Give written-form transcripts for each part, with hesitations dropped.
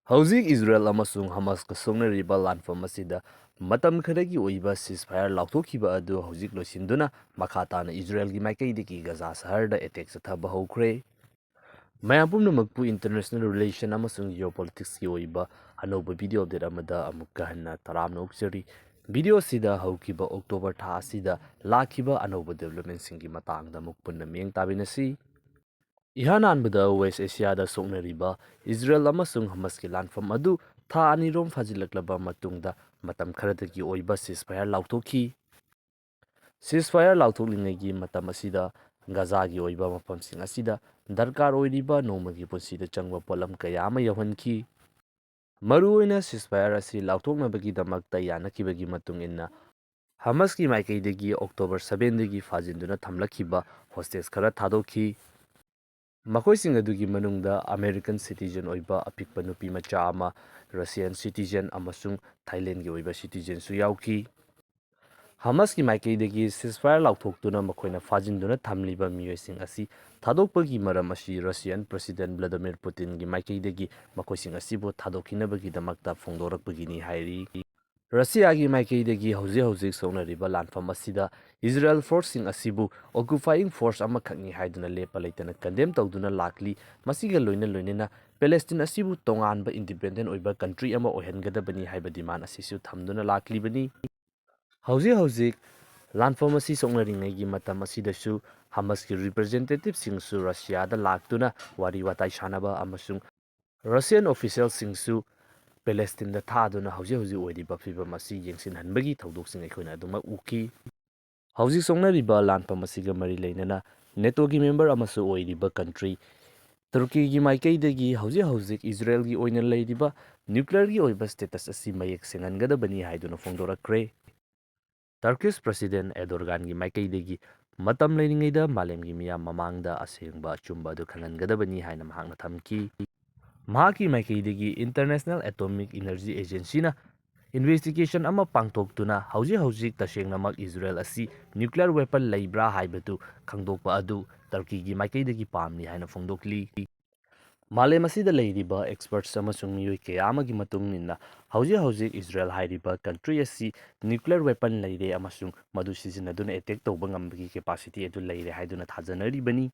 ꯍꯧꯖꯤꯛ ꯏꯖꯔꯦꯜ ꯑꯃꯁꯨꯡ ꯍꯃꯥꯁꯀ ꯁꯣꯛꯅꯔꯤꯕ ꯂꯥꯟꯐꯝ ꯑꯁꯤꯗ ꯃꯇꯝ ꯈꯔꯒꯤ ꯑꯣꯏꯕ ꯁꯤꯖꯐꯥꯌꯔ ꯂꯥꯎꯊꯣꯛꯈꯤꯕ ꯑꯗꯨ ꯍꯧꯖꯤꯛ ꯂꯣꯏꯁꯤꯟꯗꯨꯅ ꯃꯈꯥ ꯇꯥꯅ ꯏꯖꯔꯦꯜꯒꯤ ꯃꯥꯏꯀꯩꯗꯒꯤ ꯒꯖꯥ ꯁꯍꯔꯗ ꯑꯦꯇꯦꯛ ꯆꯠꯊꯕ ꯍꯧꯈ꯭ꯔꯦ꯫ ꯃꯌꯥꯝ ꯄꯨꯝꯅꯃꯛꯄꯨ ꯏꯟꯇꯔꯅꯦꯁꯅꯦꯜ ꯔꯤꯂꯦꯁꯟ ꯑꯃꯁꯨꯡ ꯖꯤꯑꯣꯄꯣꯂꯤꯇꯤꯛꯁꯀꯤ ꯑꯣꯏꯕ ꯑꯅꯧꯕ ꯚꯤꯗꯤꯑꯣ ꯑꯞꯗꯦꯠ ꯑꯃꯗ ꯑꯃꯨꯛꯀ ꯍꯟꯅ ꯇꯔꯥꯝꯅ ꯑꯣꯛꯆꯔꯤ꯫ ꯚꯤꯗꯤꯑꯣ ꯑꯁꯤꯗ ꯍꯧꯈꯤꯕ ꯑꯣꯛꯇꯣꯕꯔ ꯊꯥ ꯑꯁꯤꯗ ꯂꯥꯛꯈꯤꯕ ꯑꯅꯧꯕ ꯗꯦꯕꯂꯞꯃꯦꯟꯠꯁꯤꯡꯒꯤ ꯃꯇꯥꯡꯗ ꯑꯃꯨꯛ ꯄꯨꯟꯅ ꯃꯤꯠꯌꯦꯡ ꯇꯥꯃꯤꯟꯅꯁꯤ꯫ ꯏꯍꯥꯟ ꯍꯥꯟꯕꯗ ꯋꯦꯁ ꯑꯦꯁꯤꯌꯥꯗ ꯁꯣꯛꯅꯔꯤꯕ ꯏꯖꯔꯦꯜ ꯑꯃꯁꯨꯡ ꯍꯃꯥꯁꯀꯤ ꯂꯥꯟꯐꯝ ꯑꯗꯨ ꯊꯥ ꯑꯅꯤꯔꯣꯝ ꯐꯥꯖꯤꯜꯂꯛꯂꯕ ꯃꯇꯨꯡꯗ ꯃꯇꯝ ꯈꯔꯗꯒꯤ ꯑꯣꯏꯕ ꯁꯤꯖꯐꯥꯌꯔ ꯂꯥꯎꯊꯣꯛꯈꯤ꯫ ꯁꯤꯖꯐꯥꯌꯔ ꯂꯥꯎꯊꯣꯛꯂꯤꯉꯩꯒꯤ ꯃꯇꯝ ꯑꯁꯤꯗ ꯒꯖꯥꯒꯤ ꯑꯣꯏꯕ ꯃꯐꯝꯁꯤꯡ ꯑꯁꯤꯗ ꯗꯔꯀꯥꯔ ꯑꯣꯏꯔꯤꯕ ꯅꯣꯡꯃꯒꯤ ꯄꯨꯟꯁꯤꯗ ꯆꯪꯕ ꯄꯣꯠꯂꯝ ꯀꯌꯥ ꯑꯃ ꯌꯧꯍꯟꯈꯤ꯫ ꯃꯔꯨꯑꯣꯏꯅ ꯁꯤꯖꯐꯥꯌꯔ ꯑꯁꯤ ꯂꯥꯎꯊꯣꯛꯅꯕꯒꯤꯗꯃꯛꯇ ꯌꯥꯅꯈꯤꯕꯒꯤ ꯃꯇꯨꯡ ꯏꯟꯅ ꯍꯃꯥꯁꯀꯤ ꯃꯥꯏꯀꯩꯗꯒꯤ ꯑꯣꯛꯇꯣꯕꯔ 7ꯗꯒꯤ ꯐꯥꯖꯤꯟꯗꯨꯅ ꯊꯝꯂꯛꯈꯤꯕ ꯍꯣꯁꯇꯦꯖ ꯈꯔ ꯊꯥꯗꯣꯛꯈꯤ꯫ ꯃꯈꯣꯏꯁꯤꯡ ꯑꯗꯨꯒꯤ ꯃꯅꯨꯡꯗ ꯑꯃꯦꯔꯤꯀꯟ ꯁꯤꯇꯤꯖꯦꯟ ꯑꯣꯏꯕ ꯑꯄꯤꯛꯄ ꯅꯨꯄꯤ ꯃꯆꯥ ꯑꯃ, ꯔꯁꯤꯌꯟ ꯁꯤꯇꯤꯖꯦꯟ ꯑꯃꯁꯨꯡ ꯊꯥꯏꯂꯦꯟꯒꯤ ꯑꯣꯏꯕ ꯁꯤꯇꯤꯖꯦꯟꯁꯨ ꯌꯥꯎꯈꯤ꯫ ꯍꯃꯥꯁꯀꯤ ꯃꯥꯏꯀꯩꯗꯒꯤ ꯁꯤꯖꯐꯥꯌꯔ ꯂꯥꯎꯊꯣꯛꯇꯨꯅ ꯃꯈꯣꯏꯅ ꯐꯥꯖꯤꯟꯗꯨꯅ ꯊꯝꯂꯤꯕ ꯃꯤꯑꯣꯏꯁꯤꯡ ꯑꯁꯤ ꯊꯥꯗꯣꯛꯄꯒꯤ ꯃꯔꯝ ꯑꯁꯤ ꯔꯁꯤꯌꯟ ꯄ꯭ꯔꯦꯁꯤꯗꯦꯟꯠ ꯚ꯭ꯂꯥꯗꯤꯃꯤꯔ ꯄꯨꯇꯤꯟꯒꯤ ꯃꯥꯏꯀꯩꯗꯒꯤ ꯃꯈꯣꯏꯁꯤꯡ ꯑꯁꯤꯕꯨ ꯊꯥꯗꯣꯛꯈꯤꯅꯕꯒꯤꯗꯃꯛꯇ ꯐꯣꯡꯗꯣꯔꯛꯄꯒꯤꯅꯤ ꯍꯥꯏꯔꯤ꯫ ꯔꯁꯤꯌꯥꯒꯤ ꯃꯥꯏꯀꯩꯗꯒꯤ ꯍꯧꯖꯤꯛ ꯍꯧꯖꯤꯛ ꯁꯣꯛꯅꯔꯤꯕ ꯂꯥꯟꯐꯝ ꯑꯁꯤꯗ ꯏꯖꯔꯦꯜ ꯐꯣꯔꯁꯁꯤꯡ ꯑꯁꯤꯕꯨ ꯑꯣꯀꯨꯄꯥꯏꯌꯤꯡ ꯐꯣꯔꯁ ꯑꯃꯈꯛꯅꯤ ꯍꯥꯏꯗꯨꯅ ꯂꯦꯞꯄ ꯂꯩꯇꯅ ꯀꯟꯗꯦꯝ ꯇꯧꯗꯨꯅ ꯂꯥꯛꯂꯤ꯫ ꯃꯁꯤꯒ ꯂꯣꯏꯅꯅ ꯄꯦꯂꯦꯁꯇꯤꯟ ꯑꯁꯤꯕꯨ ꯇꯣꯉꯥꯟꯕ ꯏꯟꯗꯤꯄꯦꯟꯗꯦꯟꯠ ꯑꯣꯏꯕ ꯀꯟꯇ꯭ꯔꯤ ꯑꯃ ꯑꯣꯏꯍꯟꯒꯗꯕꯅꯤ ꯍꯥꯏꯕ ꯗꯤꯃꯥꯟ ꯑꯁꯤꯁꯨ ꯊꯝꯗꯨꯅ ꯂꯥꯛꯂꯤꯕꯅꯤ꯫ ꯍꯧꯖꯤꯛ ꯍꯧꯖꯤꯛ ꯂꯥꯟꯐꯝ ꯑꯁꯤ ꯁꯣꯛꯅꯔꯤꯉꯩꯒꯤ ꯃꯇꯝ ꯑꯁꯤꯗꯁꯨ ꯍꯃꯥꯁꯀꯤ ꯔꯤꯄ꯭ꯔꯖꯦꯟꯇꯦꯇꯤꯚꯁꯤꯡꯁꯨ ꯔꯁꯤꯌꯥꯗ ꯂꯥꯛꯇꯨꯅ ꯋꯥꯔꯤ ꯋꯥꯇꯥꯏ ꯁꯥꯟꯅꯕ ꯑꯃꯁꯨꯡ ꯔꯁꯤꯌꯟ ꯑꯣꯐꯤꯁꯤꯌꯦꯜꯁꯤꯡꯁꯨ ꯄꯦꯂꯦꯁꯇꯤꯟꯗ ꯊꯥꯗꯨꯅ ꯍꯧꯖꯤꯛ ꯍꯧꯖꯤꯛ ꯑꯣꯏꯔꯤꯕ ꯐꯤꯚꯝ ꯑꯁꯤ ꯌꯦꯡꯁꯤꯟꯍꯟꯕꯒꯤ ꯊꯧꯗꯣꯛꯁꯤꯡ ꯑꯩꯈꯣꯏꯅ ꯑꯗꯨꯃꯛ ꯎꯈꯤ꯫ ꯍꯧꯖꯤꯛ ꯁꯣꯛꯅꯔꯤꯕ ꯂꯥꯟꯐꯝ ꯑꯁꯤꯒ ꯃꯔꯤ ꯂꯩꯅꯅ ꯅꯦꯇꯣꯒꯤ ꯃꯦꯝꯕꯔ ꯑꯃꯁꯨ ꯑꯣꯏꯔꯤꯕ ꯀꯟꯇ꯭ꯔꯤ ꯇꯨꯔꯀꯤꯒꯤ ꯃꯥꯏꯀꯩꯗꯒꯤ ꯍꯧꯖꯤꯛ ꯍꯧꯖꯤꯛ ꯏꯖꯔꯦꯜꯒꯤ ꯑꯣꯏꯅ ꯂꯩꯔꯤꯕ ꯅ꯭ꯌꯨꯀ꯭ꯂꯤꯌꯔꯒꯤ ꯑꯣꯏꯕ ꯁ꯭ꯇꯦꯇꯁ ꯑꯁꯤ ꯃꯌꯦꯛ ꯁꯦꯡꯍꯟꯒꯗꯕꯅꯤ ꯍꯥꯏꯗꯨꯅ ꯐꯣꯡꯗꯣꯔꯛꯈ꯭ꯔꯦ꯫ ꯇꯔꯀꯤꯁ ꯄ꯭ꯔꯦꯁꯤꯗꯦꯟꯠ ꯑꯦꯔꯗꯣꯒꯥꯟꯒꯤ ꯃꯥꯏꯀꯩꯗꯒꯤ ꯃꯇꯝ ꯂꯩꯔꯤꯉꯩꯗ ꯃꯥꯂꯦꯝꯒꯤ ꯃꯤꯌꯥꯝ ꯃꯃꯥꯡꯗ ꯑꯁꯦꯡꯕ ꯑꯆꯨꯝꯕ ꯑꯗꯨ ꯈꯪꯍꯟꯒꯗꯕꯅꯤ ꯍꯥꯏꯅ ꯃꯍꯥꯛꯅ ꯊꯝꯈꯤ꯫ ꯃꯍꯥꯛꯀꯤ ꯃꯥꯏꯀꯩꯗꯒꯤ ꯏꯟꯇꯔꯅꯦꯁꯅꯦꯜ ꯑꯦꯇꯣꯃꯤꯛ ꯏꯅꯔꯖꯤ ꯑꯦꯖꯦꯟꯁꯤꯅ ꯏꯟꯚꯦꯁꯇꯤꯒꯦꯁꯟ ꯑꯃ ꯄꯥꯡꯊꯣꯛꯇꯨꯅ ꯍꯧꯖꯤꯛ ꯍꯧꯖꯤꯛ ꯇꯁꯦꯡꯅꯃꯛ ꯏꯖꯔꯦꯜ ꯑꯁꯤ ꯅ꯭ꯌꯨꯀ꯭ꯂꯤꯌꯔ ꯋꯦꯄꯟ ꯂꯩꯕ꯭ꯔꯥ ꯍꯥꯏꯕꯗꯨ ꯈꯪꯗꯣꯛꯄ ꯑꯗꯨ ꯇꯔꯀꯤꯒꯤ ꯃꯥꯏꯀꯩꯗꯒꯤ ꯄꯥꯝꯂꯤ ꯍꯥꯏꯅ ꯐꯣꯡꯗꯣꯛꯂꯤ꯫ ꯃꯥꯂꯦꯝ ꯑꯁꯤꯗ ꯂꯩꯔꯤꯕ ꯑꯦꯛꯁꯄꯔꯠꯁ ꯑꯃꯁꯨꯡ ꯃꯤꯑꯣꯏ ꯀꯌꯥ ꯑꯃꯒꯤ ꯃꯇꯨꯡ ꯏꯟꯅ ꯍꯧꯖꯤꯛ ꯍꯧꯖꯤꯛ ꯏꯖꯔꯦꯜ ꯍꯥꯏꯔꯤꯕ ꯀꯟꯇ꯭ꯔꯤ ꯑꯁꯤ ꯅ꯭ꯌꯨꯀ꯭ꯂꯤꯌꯔ ꯋꯦꯄꯟ ꯂꯩꯔꯦ ꯑꯃꯁꯨꯡ ꯃꯗꯨ ꯁꯤꯖꯤꯟꯅꯗꯨꯅ ꯑꯦꯇꯦꯛ ꯇꯧꯕ ꯉꯝꯕꯒꯤ ꯀꯦꯄꯥꯁꯤꯇꯤ ꯑꯗꯨ ꯂꯩꯔꯦ ꯍꯥꯏꯗꯨꯅ ꯊꯥꯖꯅꯔꯤꯕꯅꯤ꯫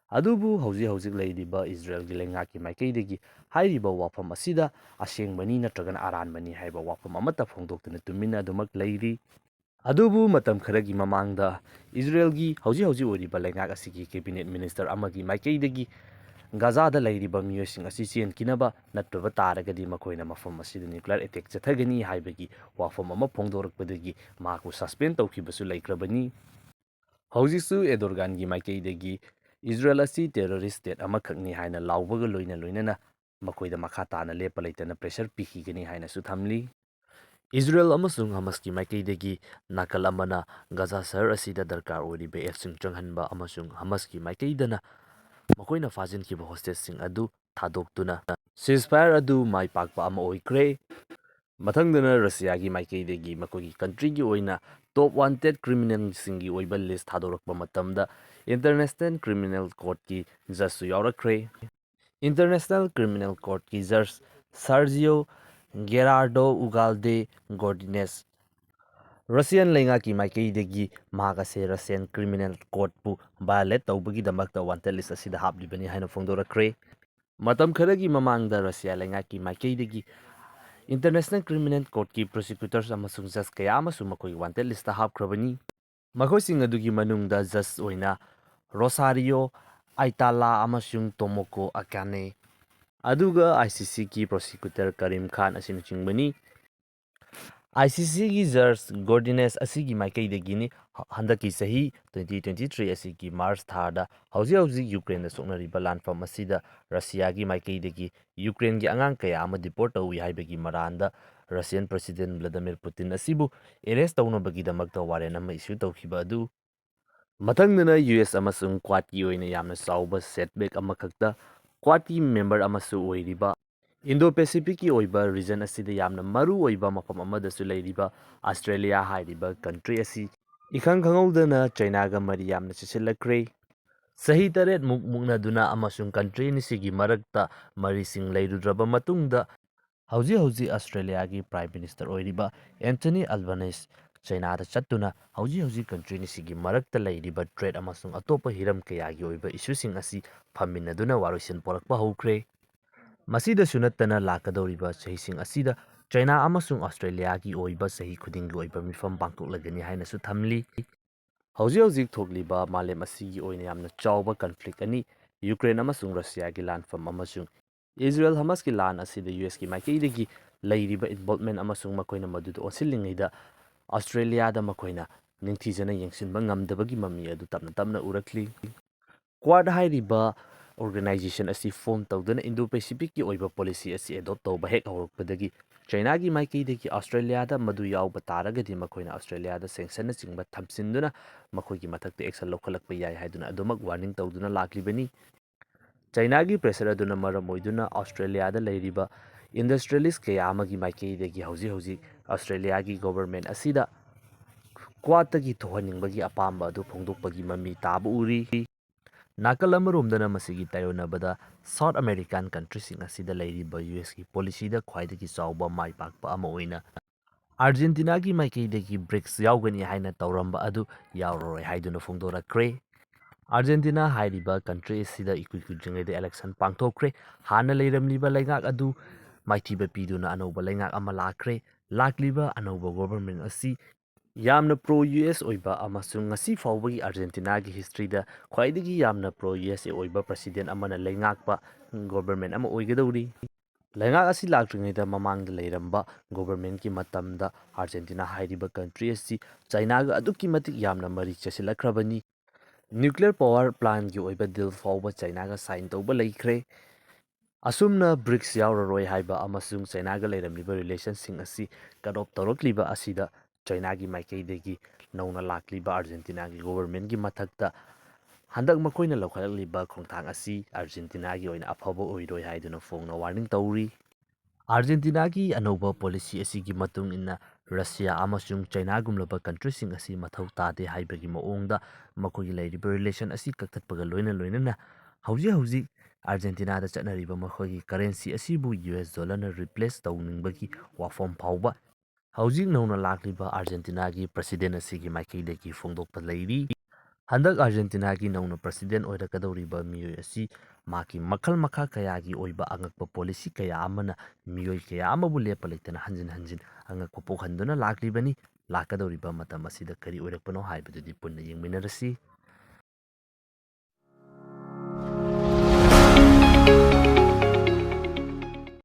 ꯑꯗꯨꯕꯨ ꯍꯧꯖꯤꯛ ꯍꯧꯖꯤꯛ ꯂꯩꯔꯤꯕ ꯏꯖꯔꯦꯜꯒꯤ ꯂꯩꯉꯥꯛꯀꯤ ꯃꯥꯏꯀꯩꯗꯒꯤ ꯍꯥꯏꯔꯤꯕ ꯋꯥꯐꯝ ꯑꯁꯤꯗ ꯑꯁꯦꯡꯕꯅꯤ ꯅꯠꯇ꯭ꯔꯒꯅ ꯑꯔꯥꯟꯕꯅꯤ ꯍꯥꯏꯕ ꯋꯥꯐꯝ ꯑꯃꯠꯇ ꯐꯣꯡꯗꯣꯛꯇꯨꯅ ꯇꯨꯃꯤꯟꯅ ꯑꯗꯨꯃꯛ ꯂꯩꯔꯤ꯫ ꯑꯗꯨꯕꯨ ꯃꯇꯝ ꯈꯔꯒꯤ ꯃꯃꯥꯡꯗ ꯏꯖꯔꯦꯜꯒꯤ ꯍꯧꯖꯤꯛ ꯍꯧꯖꯤꯛ ꯑꯣꯏꯔꯤꯕ ꯂꯩꯉꯥꯛ ꯑꯁꯤꯒꯤ ꯀꯦꯕꯤꯅꯦꯠ ꯃꯤꯅꯤꯁꯇꯔ ꯑꯃꯒꯤ ꯃꯥꯏꯀꯩꯗꯒꯤ ꯒꯖꯥꯗ ꯂꯩꯔꯤꯕ ꯃꯤꯑꯣꯏꯁꯤꯡ ꯑꯁꯤ ꯆꯦꯟꯈꯤꯅꯕ ꯅꯠꯇꯕ ꯇꯥꯔꯒꯗꯤ ꯃꯈꯣꯏꯅ ꯃꯐꯝ ꯑꯁꯤꯗ ꯅ꯭ꯌꯨꯀ꯭ꯂꯤꯌꯔ ꯑꯦꯇꯦꯛ ꯆꯠꯊꯒꯅꯤ ꯍꯥꯏꯕꯒꯤ ꯋꯥꯐꯝ ꯑꯃ ꯐꯣꯡꯗꯣꯔꯛꯄꯗꯒꯤ ꯃꯍꯥꯛꯄꯨ ꯁꯁꯄꯦꯟ ꯇꯧꯈꯤꯕꯁꯨ ꯂꯩꯈ꯭ꯔꯕꯅꯤ꯫ ꯍꯧꯖꯤꯛꯁꯨ ꯑꯦꯔꯗꯣꯒꯥꯟꯒꯤ ꯃꯥꯏꯀꯩꯗꯒꯤ ꯏꯖꯔꯦꯜ ꯑꯁꯤ ꯇꯦꯔꯣꯔꯤꯁꯠ ꯁ꯭ꯇꯦꯠ ꯑꯃꯈꯛꯅꯤ ꯍꯥꯏꯅ ꯂꯥꯎꯕꯒ ꯂꯣꯏꯅꯅ ꯃꯈꯣꯏꯗ ꯃꯈꯥ ꯇꯥꯅ ꯂꯦꯞꯄ ꯂꯩꯇꯅ ꯄ꯭ꯔꯦꯁꯔ ꯄꯤꯈꯤꯒꯅꯤ ꯍꯥꯏꯅꯁꯨ ꯊꯝꯂꯤ꯫ ꯏꯖꯔꯦꯜ ꯑꯃꯁꯨꯡ ꯍꯃꯥꯁꯀꯤ ꯃꯥꯏꯀꯩꯗꯒꯤ ꯅꯥꯀꯜ ꯑꯃꯅ ꯒꯖꯥ ꯁꯍꯔ ꯑꯁꯤꯗ ꯗꯔꯀꯥꯔ ꯑꯣꯏꯔꯤꯕ ꯑꯦꯗꯁꯤꯡ ꯆꯪꯍꯟꯕ ꯑꯃꯁꯨꯡ ꯍꯃꯥꯁꯀꯤ ꯃꯥꯏꯀꯩꯗꯅ ꯃꯈꯣꯏꯅ ꯐꯥꯖꯤꯟꯈꯤꯕ ꯍꯣꯁꯇꯦꯖꯁꯤꯡ ꯑꯗꯨ ꯊꯥꯗꯣꯛꯇꯨꯅ ꯁꯤꯖꯐꯥꯌꯔ ꯑꯗꯨ ꯃꯥꯏ ꯄꯥꯛꯄ ꯑꯃ ꯑꯣꯏꯈ꯭ꯔꯦ꯫ ꯃꯊꯪꯗꯅ ꯔꯁꯤꯌꯥꯒꯤ ꯃꯥꯏꯀꯩꯗꯒꯤ ꯃꯈꯣꯏꯒꯤ ꯀꯟꯇ꯭ꯔꯤꯒꯤ ꯑꯣꯏꯅ ꯇꯣꯞ ꯋꯥꯟꯇꯦꯗ ꯀ꯭ꯔꯤꯃꯤꯅꯦꯜꯁꯤꯡꯒꯤ ꯑꯣꯏꯕ ꯂꯤꯁꯠ ꯊꯥꯗꯣꯔꯛꯄ ꯃꯇꯝꯗ ꯏꯟꯇꯔꯅꯦꯁꯅꯦꯜ ꯀ꯭ꯔꯤꯃꯤꯅꯦꯜ ꯀꯣꯔꯠꯀꯤ ꯖꯖꯁꯨ ꯌꯥꯎꯔꯛꯈ꯭ꯔꯦ꯫ ꯏꯟꯇꯔꯅꯦꯁꯅꯦꯜ ꯀ꯭ꯔꯤꯃꯤꯅꯦꯜ ꯀꯣꯔꯠꯀꯤ ꯖꯖ Sergio Gerardo Ugalde Godinez Russian ꯂꯩꯉꯥꯛꯀꯤ ꯃꯥꯏꯀꯩꯗꯒꯤ ꯃꯍꯥꯛ ꯑꯁꯤ ꯔꯁꯤꯌꯟ ꯀ꯭ꯔꯤꯃꯤꯅꯦꯜ ꯀꯣꯔꯠꯄꯨ ꯚꯥꯏꯑꯣꯂꯦꯠ ꯇꯧꯕꯒꯤꯗꯃꯛꯇ ꯋꯥꯟꯇꯦꯗ ꯂꯤꯁꯠ ꯑꯁꯤꯗ ꯍꯥꯞꯂꯤꯕꯅꯤ ꯍꯥꯏꯅ ꯐꯣꯡꯗꯣꯔꯛꯈ꯭ꯔꯦ꯫ ꯃꯇꯝ ꯈꯔꯒꯤ ꯃꯃꯥꯡꯗ ꯔꯁꯤꯌꯥ ꯂꯩꯉꯥꯛꯀꯤ ꯃꯥꯏꯀꯩꯗꯒꯤ ꯏꯟꯇꯔꯅꯦꯁꯅꯦꯜ ꯀ꯭ꯔꯤꯃꯤꯅꯦꯜ ꯀꯣꯔꯠꯀꯤ ꯄ꯭ꯔꯣꯁꯤꯀ꯭ꯌꯨꯇꯔꯁ ꯑꯃꯁꯨꯡ ꯖꯖ ꯀꯌꯥ ꯑꯃꯁꯨ ꯃꯈꯣꯏꯒꯤ ꯋꯥꯟꯇꯦꯗ ꯂꯤꯁꯠꯇ ꯍꯥꯞꯈ꯭ꯔꯕꯅꯤ꯫ ꯃꯈꯣꯏꯁꯤꯡ ꯑꯗꯨꯒꯤ ꯃꯅꯨꯡꯗ ꯖꯖ ꯑꯣꯏꯅ ꯔꯣꯁꯥꯔꯤꯑꯣ ꯑꯥꯏꯇꯥꯂꯥ ꯑꯃꯁꯨꯡ ꯇꯣꯃꯣꯀꯣ ꯑꯀꯥꯅꯦ ꯑꯗꯨꯒ ICCꯒꯤ ꯄ꯭ꯔꯣꯁꯤꯀ꯭ꯌꯨꯇꯔ ꯀꯔꯤꯝ ꯈꯥꯟ ꯑꯁꯤꯅꯆꯤꯡꯕꯅꯤ꯫ ICCꯒꯤ ꯖꯖ ꯒꯣꯔꯗꯤꯅꯦꯁ ꯑꯁꯤꯒꯤ ꯃꯥꯏꯀꯩꯗꯒꯤꯅꯤ ꯍꯟꯗꯛꯀꯤ ꯆꯍꯤ 2023 ꯑꯁꯤꯒꯤ ꯃꯥꯔꯆ ꯊꯥꯗ ꯍꯧꯖꯤꯛ ꯍꯧꯖꯤꯛ ꯌꯨꯀ꯭ꯔꯦꯟꯗ ꯁꯣꯛꯅꯔꯤꯕ ꯂꯥꯟꯐꯝ ꯑꯁꯤꯗ ꯔꯁꯤꯌꯥꯒꯤ ꯃꯥꯏꯀꯩꯗꯒꯤ ꯌꯨꯀ꯭ꯔꯦꯟꯒꯤ ꯑꯉꯥꯡ ꯀꯌꯥ ꯑꯃ ꯗꯤꯄꯣꯔꯠ ꯇꯧꯏ ꯍꯥꯏꯕꯒꯤ ꯃꯔꯥꯟꯗ ꯔꯁꯤꯌꯟ ꯄ꯭ꯔꯦꯁꯤꯗꯦꯟꯠ ꯚ꯭ꯂꯥꯗꯤꯃꯤꯔ ꯄꯨꯇꯤꯟ ꯑꯁꯤꯕꯨ ꯑꯦꯔꯦꯁꯠ ꯇꯧꯅꯕꯒꯤꯗꯃꯛꯇ ꯋꯥꯔꯦꯟꯠ ꯑꯃ ꯏꯁꯨ ꯇꯧꯈꯤꯕ ꯑꯗꯨ ꯃꯊꯪꯗꯅ US ꯑꯃꯁꯨꯡ ꯀ꯭ꯋꯥꯗꯀꯤ ꯑꯣꯏꯅ ꯌꯥꯝꯅ ꯆꯥꯎꯕ ꯁꯦꯠꯕꯦꯛ ꯑꯃꯈꯛꯇ ꯀ꯭ꯋꯥꯗꯀꯤ ꯃꯦꯝꯕꯔ ꯑꯃꯁꯨ ꯑꯣꯏꯔꯤꯕ ꯏꯟꯗꯣ ꯄꯦꯁꯤꯐꯤꯛꯀꯤ ꯑꯣꯏꯕ ꯔꯤꯖꯟ ꯑꯁꯤꯗ ꯌꯥꯝꯅ ꯃꯔꯨ ꯑꯣꯏꯕ ꯃꯐꯝ ꯑꯃꯗꯁꯨ ꯂꯩꯔꯤꯕ ꯑꯁꯇ꯭ꯔꯦꯂꯤꯌꯥ ꯍꯥꯏꯔꯤꯕ ꯀꯟꯇ꯭ꯔꯤ ꯑꯁꯤ ꯏꯈꯪ ꯈꯪꯍꯧꯗꯅ ꯆꯩꯅꯥꯒ ꯃꯔꯤ ꯌꯥꯝꯅ ꯆꯦꯠꯁꯤꯜꯂꯛꯈ꯭ꯔꯦ꯫ ꯆꯍꯤ 8 ꯃꯨꯛꯅꯗꯨꯅ ꯑꯃꯁꯨꯡ ꯀꯟꯇ꯭ꯔꯤ ꯑꯅꯤꯁꯤꯒꯤ ꯃꯔꯛꯇ ꯃꯔꯤꯁꯤꯡ ꯂꯩꯔꯨꯗ꯭ꯔꯕ ꯃꯇꯨꯡꯗ ꯍꯧꯖꯤꯛ ꯄ꯭ꯔꯥꯏꯝ ꯃꯤꯅꯤꯁꯇꯔ ꯑꯣꯏꯔꯤꯕ ꯑꯦꯟꯊꯣꯅꯤ ꯑꯜꯕꯅꯤꯁ ꯆꯩꯅꯥꯗ ꯆꯠꯇꯨꯅ ꯍꯧꯖꯤꯛ ꯀꯟꯇ꯭ꯔꯤ ꯑꯅꯤꯁꯤꯒꯤ ꯃꯔꯛꯇ ꯂꯩꯔꯤꯕ ꯇ꯭ꯔꯦꯗ ꯑꯃꯁꯨꯡ ꯑꯇꯣꯞꯄ ꯍꯤꯔꯝ ꯀꯌꯥꯒꯤ ꯑꯣꯏꯕ ꯏꯁꯨꯁꯤꯡ ꯑꯁꯤ ꯐꯝꯃꯤꯟꯅꯗꯨꯅ ꯋꯥꯔꯣꯏꯁꯤꯟ ꯄꯣꯔꯛꯄ ꯍꯧꯈ꯭ꯔꯦ꯫ ꯃꯁꯤꯗꯁꯨ ꯅꯠꯇꯅ ꯂꯥꯛꯀꯗꯧꯔꯤꯕ ꯆꯍꯤꯁꯤꯡ ꯑꯁꯤꯗ ꯆꯩꯅꯥ ꯑꯃꯁꯨꯡ ꯑꯁꯇ꯭ꯔꯦꯂꯤꯌꯥꯒꯤ ꯑꯣꯏꯕ ꯆꯍꯤ ꯈꯨꯗꯤꯡꯒꯤ ꯑꯣꯏꯕ ꯃꯤꯐꯝ ꯄꯥꯡꯊꯣꯛꯂꯒꯅꯤ ꯍꯥꯏꯅꯁꯨ ꯊꯝꯂꯤ꯫ ꯍꯧꯖꯤꯛ ꯊꯣꯛꯂꯤꯕ ꯃꯥꯂꯦꯝ ꯑꯁꯤꯒꯤ ꯑꯣꯏꯅ ꯌꯥꯝꯅ ꯆꯥꯎꯕ ꯀꯟꯐ꯭ꯂꯤꯛ ꯑꯅꯤ, ꯌꯨꯀ꯭ꯔꯦꯟ ꯑꯃꯁꯨꯡ ꯔꯁꯤꯌꯥꯒꯤ ꯂꯥꯟꯐꯝ ꯑꯃꯁꯨꯡ ꯏꯖꯔꯦꯜ ꯍꯃꯥꯁꯀꯤ ꯂꯥꯟ ꯑꯁꯤꯗ ꯌꯨꯑꯦꯁꯀꯤ ꯃꯥꯏꯀꯩꯗꯒꯤ ꯂꯩꯔꯤꯕ ꯏꯟꯚꯣꯜꯞꯃꯦꯟ ꯑꯃꯁꯨꯡ ꯃꯈꯣꯏꯅ ꯃꯗꯨꯗ ꯑꯣꯟꯁꯤꯜꯂꯤꯉꯩꯗ ꯑꯁꯇ꯭ꯔꯦꯂꯤꯌꯥꯗ ꯃꯈꯣꯏꯅ ꯅꯤꯡꯊꯤꯖꯅ ꯌꯦꯡꯁꯤꯟꯕ ꯉꯝꯗꯕꯒꯤ ꯃꯃꯤ ꯑꯗꯨ ꯇꯞꯅ ꯇꯞꯅ ꯎꯔꯛꯂꯤ꯫ ꯀ꯭ꯋꯥꯗ ꯍꯥꯏꯔꯤꯕ ꯑꯣꯔꯒꯅꯥꯏꯖꯦꯁꯟ ꯑꯁꯤ ꯐꯣꯔꯝ ꯇꯧꯗꯨꯅ ꯏꯟꯗꯣ ꯄꯦꯁꯤꯐꯤꯛꯀꯤ ꯑꯣꯏꯕ ꯄꯣꯂꯤꯁꯤ ꯑꯁꯤ ꯑꯦꯗꯣꯞ ꯇꯧꯕ ꯍꯦꯛ ꯍꯧꯔꯛꯄꯗꯒꯤ ꯆꯩꯅꯥꯒꯤ ꯃꯥꯏꯀꯩꯗꯒꯤ ꯑꯁꯇ꯭ꯔꯦꯂꯤꯌꯥꯗ ꯃꯗꯨ ꯌꯥꯎꯕ ꯇꯥꯔꯒꯗꯤ ꯃꯈꯣꯏꯅ ꯑꯁꯇ꯭ꯔꯦꯂꯤꯌꯥꯗ ꯁꯦꯡꯁꯟꯅꯆꯤꯡꯕ ꯊꯝꯖꯤꯟꯗꯨꯅ ꯃꯈꯣꯏꯒꯤ ꯃꯊꯛꯇ ꯑꯦꯛꯁꯟ ꯂꯧꯈꯠꯂꯛꯄ ꯌꯥꯏ ꯍꯥꯏꯗꯨꯅ ꯑꯗꯨꯃꯛ ꯋꯥꯔꯅꯤꯡ ꯇꯧꯗꯨꯅ ꯂꯥꯛꯂꯤꯕꯅꯤ꯫ ꯆꯩꯅꯥꯒꯤ ꯄ꯭ꯔꯦꯁꯔ ꯑꯗꯨꯅ ꯃꯔꯝ ꯑꯣꯏꯗꯨꯅ ꯑꯁꯇ꯭ꯔꯦꯂꯤꯌꯥꯗ ꯂꯩꯔꯤꯕ ꯏꯟꯗꯁꯇ꯭ꯔꯤꯌꯦꯂꯤꯁ ꯀꯌꯥ ꯑꯃꯒꯤ ꯃꯥꯏꯀꯩꯗꯒꯤ ꯍꯧꯖꯤꯛ ꯑꯁꯇ꯭ꯔꯦꯂꯤꯌꯥꯒꯤ ꯒꯣꯚꯔꯟꯃꯦꯟꯠ ꯑꯁꯤꯗ ꯀ꯭ꯋꯥꯗꯇꯒꯤ ꯊꯣꯛꯍꯟꯅꯤꯡꯕꯒꯤ ꯑꯄꯥꯝꯕ ꯑꯗꯨ ꯐꯣꯡꯗꯣꯛꯄꯒꯤ ꯃꯃꯤ ꯇꯥꯕ ꯎꯔꯤ꯫ ꯅꯥꯀꯜ ꯑꯃꯔꯣꯝꯗꯅ ꯃꯁꯤꯒꯤ ꯇꯥꯏꯌꯣꯟꯅꯕꯗ ꯁꯥꯎꯠ ꯑꯃꯦꯔꯤꯀꯥꯟ ꯀꯟꯇ꯭ꯔꯤꯁꯤꯡ ꯑꯁꯤꯗ ꯂꯩꯔꯤꯕ ꯌꯨꯑꯦꯁꯀꯤ ꯄꯣꯂꯤꯁꯤꯗ ꯈ꯭ꯋꯥꯏꯗꯒꯤ ꯆꯥꯎꯕ ꯃꯥꯏ ꯄꯥꯛꯄ ꯑꯃ ꯑꯣꯏꯅ ꯑꯥꯔꯖꯦꯟꯇꯤꯅꯥꯒꯤ ꯃꯥꯏꯀꯩꯗꯒꯤ ꯕ꯭ꯔꯤꯛꯁ ꯌꯥꯎꯒꯅꯤ ꯍꯥꯏꯅ ꯇꯧꯔꯝꯕ ꯑꯗꯨ ꯌꯥꯎꯔꯔꯣꯏ ꯍꯥꯏꯗꯨꯅ ꯐꯣꯡꯗꯣꯔꯛꯈ꯭ꯔꯦ꯫ ꯑꯥꯔꯖꯦꯟꯇꯤꯅꯥ ꯍꯥꯏꯔꯤꯕ ꯀꯟꯇ꯭ꯔꯤ ꯑꯁꯤꯗ ꯏꯀꯨꯏ ꯀꯨꯏꯗ꯭ꯔꯤꯉꯩꯗ ꯏꯂꯦꯛꯁꯟ ꯄꯥꯡꯊꯣꯛꯈ꯭ꯔꯦ꯫ ꯍꯥꯟꯅ ꯂꯩꯔꯝꯂꯤꯕ ꯂꯩꯉꯥꯛ ꯑꯗꯨ ꯃꯥꯏꯊꯤꯕ ꯄꯤꯗꯨꯅ ꯑꯅꯧꯕ ꯂꯩꯉꯥꯛ ꯑꯃ ꯂꯥꯛꯈ꯭ꯔꯦ꯫ ꯂꯥꯛꯂꯤꯕ ꯑꯅꯧꯕ ꯒꯣꯚꯔꯟꯃꯦꯟꯠ ꯑꯁꯤ ꯌꯥꯝꯅ ꯄ꯭ꯔꯣ ꯌꯨꯑꯦꯁ ꯑꯣꯏꯕ ꯑꯃꯁꯨꯡ ꯉꯁꯤ ꯐꯥꯎꯕꯒꯤ ꯑꯥꯔꯖꯦꯟꯇꯤꯅꯥꯒꯤ ꯍꯤꯁꯇ꯭ꯔꯤꯗ ꯈ꯭ꯋꯥꯏꯗꯒꯤ ꯌꯥꯝꯅ ꯄ꯭ꯔꯣ ꯌꯨꯑꯦꯁ ꯑꯣꯏꯕ ꯄ꯭ꯔꯁꯤꯗꯦꯟꯠ ꯑꯃꯅ ꯂꯩꯉꯥꯛꯄ ꯒꯣꯚꯔꯟꯃꯦꯟꯠ ꯑꯃ ꯑꯣꯏꯒꯗꯧꯔꯤ꯫ ꯂꯩꯉꯥꯛ ꯑꯁꯤ ꯂꯥꯛꯇ꯭ꯔꯤꯉꯩꯗ ꯃꯃꯥꯡꯗ ꯂꯩꯔꯝꯕ ꯒꯣꯚꯔꯟꯃꯦꯟꯠꯀꯤ ꯃꯇꯝꯗ ꯑꯥꯔꯖꯦꯟꯇꯤꯅꯥ ꯍꯥꯏꯔꯤꯕ ꯀꯟꯇ꯭ꯔꯤ ꯑꯁꯤ ꯆꯩꯅꯥꯒ ꯑꯗꯨꯛꯀꯤ ꯃꯇꯤꯛ ꯌꯥꯝꯅ ꯃꯔꯤ ꯆꯦꯁꯤꯜꯂꯛꯈ꯭ꯔꯕꯅꯤ꯫ ꯅ꯭ꯌꯨꯀ꯭ꯂꯤꯌꯔ ꯄꯥꯋꯔ ꯄ꯭ꯂꯥꯟꯒꯤ ꯑꯣꯏꯕ ꯗꯤꯜ ꯐꯥꯎꯕ ꯆꯩꯅꯥꯒ ꯁꯥꯏꯟ ꯇꯧꯕ ꯂꯩꯈ꯭ꯔꯦ꯫ ꯑꯁꯨꯝꯅ ꯕ꯭ꯔꯤꯛꯁ ꯌꯥꯎꯔꯔꯣꯏ ꯍꯥꯏꯕ ꯑꯃꯁꯨꯡ ꯆꯩꯅꯥꯒ ꯂꯩꯔꯝꯂꯤꯕ ꯔꯤꯂꯦꯁꯟꯁꯤꯡ ꯑꯁꯤ ꯀꯠ ꯑꯣꯐ ꯇꯧꯔꯛꯂꯤꯕ ꯑꯁꯤꯗ ꯆꯩꯅꯥꯒꯤ ꯃꯥꯏꯀꯩꯗꯒꯤ ꯅꯧꯅ ꯂꯥꯛꯂꯤꯕ ꯑꯥꯔꯖꯦꯟꯇꯤꯅꯥꯒꯤ ꯒꯣꯚꯔꯟꯃꯦꯟꯠꯀꯤ ꯃꯊꯛꯇ ꯍꯟꯗꯛ ꯃꯈꯣꯏꯅ ꯂꯧꯈꯠꯂꯛꯂꯤꯕ ꯈꯣꯡꯊꯥꯡ ꯑꯁꯤ ꯑꯥꯔꯖꯦꯟꯇꯤꯅꯥꯒꯤ ꯑꯣꯏꯅ ꯑꯐꯕ ꯑꯣꯏꯔꯣꯏ ꯍꯥꯏꯗꯨꯅ ꯐꯣꯡꯅ ꯋꯥꯔꯅꯤꯡ ꯇꯧꯔꯤ꯫ ꯑꯥꯔꯖꯦꯟꯇꯤꯅꯥꯒꯤ ꯑꯅꯧꯕ ꯄꯣꯂꯤꯁꯤ ꯑꯁꯤꯒꯤ ꯃꯇꯨꯡ ꯏꯟꯅ ꯔꯁꯤꯌꯥ ꯑꯃꯁꯨꯡ ꯆꯩꯅꯥꯒꯨꯝꯂꯕ ꯀꯟꯇ꯭ꯔꯤꯁꯤꯡ ꯑꯁꯤ ꯃꯊꯧ ꯇꯥꯗꯦ ꯍꯥꯏꯕꯒꯤ ꯃꯑꯣꯡꯗ ꯃꯈꯣꯏꯒꯤ ꯂꯩꯔꯤꯕ ꯔꯤꯂꯦꯁꯟ ꯑꯁꯤ ꯀꯛꯊꯠꯄꯒ ꯂꯣꯏꯅꯅ ꯍꯧꯖꯤꯛ ꯑꯥꯔꯖꯦꯟꯇꯤꯅꯥꯗ ꯆꯠꯅꯔꯤꯕ ꯃꯈꯣꯏꯒꯤ ꯀꯔꯦꯟꯁꯤ ꯑꯁꯤꯕꯨ ꯌꯨꯑꯦꯁ ꯗꯣꯂꯔꯅ ꯔꯤꯄ꯭ꯂꯦꯁ ꯇꯧꯅꯤꯡꯕꯒꯤ ꯋꯥꯐꯝ ꯐꯥꯎꯕ ꯍꯧꯖꯤꯛ ꯅꯧꯅ ꯂꯥꯛꯂꯤꯕ ꯑꯥꯔꯖꯦꯟꯇꯤꯅꯥꯒꯤ ꯄ꯭ꯔꯁꯤꯗꯦꯟꯠ ꯑꯁꯤꯒꯤ ꯃꯥꯏꯀꯩꯗꯒꯤ ꯐꯣꯡꯗꯣꯛꯄ ꯂꯩꯔꯤ꯫ ꯍꯟꯗꯛ ꯑꯥꯔꯖꯦꯟꯇꯤꯅꯥꯒꯤ ꯅꯧꯅ ꯄ꯭ꯔꯁꯤꯗꯦꯟꯠ ꯑꯣꯏꯔꯛꯀꯗꯧꯔꯤꯕ ꯃꯤꯑꯣꯏ ꯑꯁꯤ ꯃꯍꯥꯛꯀꯤ ꯃꯈꯜ ꯃꯈꯥ ꯀꯌꯥꯒꯤ ꯑꯣꯏꯕ ꯑꯉꯛꯄ ꯄꯣꯂꯤꯁꯤ ꯀꯌꯥ ꯑꯃꯅ ꯃꯤꯑꯣꯏ ꯀꯌꯥ ꯑꯃꯕꯨ ꯂꯦꯞꯄ ꯂꯩꯇꯅ ꯍꯟꯖꯤꯟ ꯑꯉꯛꯄ ꯄꯣꯛꯍꯟꯗꯨꯅ ꯂꯥꯛꯂꯤꯕꯅꯤ꯫ ꯂꯥꯛꯀꯗꯧꯔꯤꯕ ꯃꯇꯝ ꯑꯁꯤꯗ ꯀꯔꯤ ꯑꯣꯏꯔꯛꯄꯅꯣ ꯍꯥꯏꯕꯗꯨꯗꯤ ꯄꯨꯟꯅ ꯌꯦꯡꯃꯤꯟꯅꯔꯁꯤ꯫